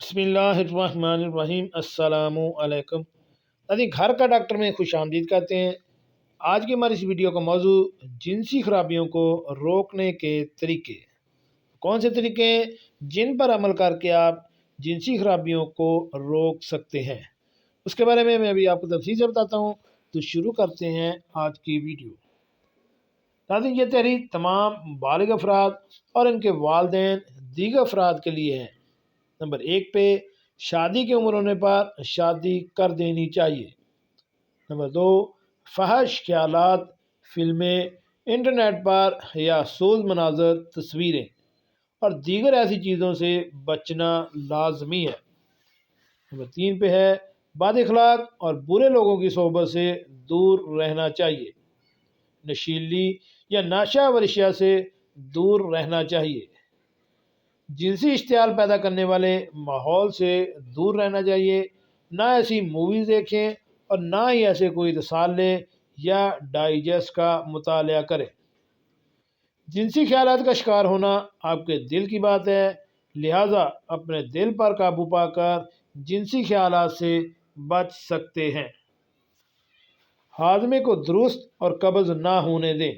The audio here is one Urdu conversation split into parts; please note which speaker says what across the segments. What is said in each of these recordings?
Speaker 1: بسم اللہ الرحمن الرحیم۔ السلام علیکم۔ گھر کا ڈاکٹر میں خوش آمدید کہتے ہیں۔ آج کی ہماری اس ویڈیو کا موضوع جنسی خرابیوں کو روکنے کے طریقے۔ کون سے طریقے ہیں جن پر عمل کر کے آپ جنسی خرابیوں کو روک سکتے ہیں، اس کے بارے میں ابھی آپ کو تفصیل سے بتاتا ہوں۔ تو شروع کرتے ہیں آج کی ویڈیو۔ یہ تحریر تمام بالغ افراد اور ان کے والدین دیگر افراد کے لیے ہے۔ نمبر 1 پہ شادی کی عمر ہونے پر شادی کر دینی چاہیے۔ نمبر 2، فحش خیالات، فلمیں، انٹرنیٹ پر یا سوز مناظر، تصویریں اور دیگر ایسی چیزوں سے بچنا لازمی ہے۔ نمبر 3 پہ ہے بد اخلاق اور برے لوگوں کی صحبت سے دور رہنا چاہیے۔ نشیلی یا نشہ آور اشیاء سے دور رہنا چاہیے۔ جنسی اشتعال پیدا کرنے والے ماحول سے دور رہنا چاہیے۔ نہ ایسی موویز دیکھیں اور نہ ہی ایسے کوئی رسالے یا ڈائجسٹ کا مطالعہ کریں۔ جنسی خیالات کا شکار ہونا آپ کے دل کی بات ہے، لہٰذا اپنے دل پر قابو پا کر جنسی خیالات سے بچ سکتے ہیں۔ ہاضمے کو درست اور قبض نہ ہونے دیں،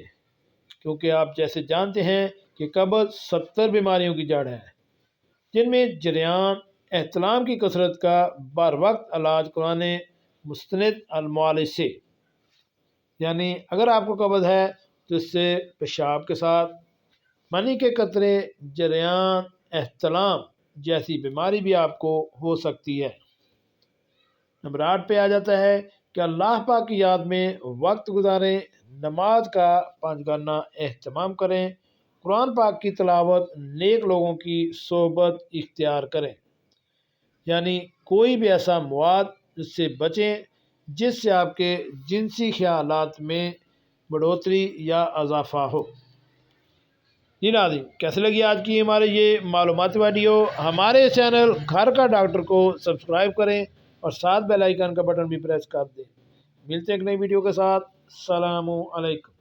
Speaker 1: کیونکہ آپ جیسے جانتے ہیں کہ قبض 70 بیماریوں کی جڑ ہے، جن میں جریان احتلام کی کثرت کا بر وقت علاج کرانے مستند المعالج سے، یعنی اگر آپ کو قبض ہے تو اس سے پیشاب کے ساتھ منی کے قطرے، جریان احتلام جیسی بیماری بھی آپ کو ہو سکتی ہے۔ نمبر 8 پہ آ جاتا ہے کہ اللہ پاک کی یاد میں وقت گزاریں، نماز کا پانچگانہ اہتمام کریں، قرآن پاک کی تلاوت، نیک لوگوں کی صحبت اختیار کریں، یعنی کوئی بھی ایسا مواد اس سے بچیں جس سے آپ کے جنسی خیالات میں بڑھوتری یا اضافہ ہو۔ جی ناظرین، کیسے لگی آج کی ہمارے یہ معلوماتی ویڈیو؟ ہمارے چینل گھر کا ڈاکٹر کو سبسکرائب کریں اور ساتھ بیل آئیکن کا بٹن بھی پریس کر دیں۔ ملتے ہیں ایک نئی ویڈیو کے ساتھ۔ السلام علیکم۔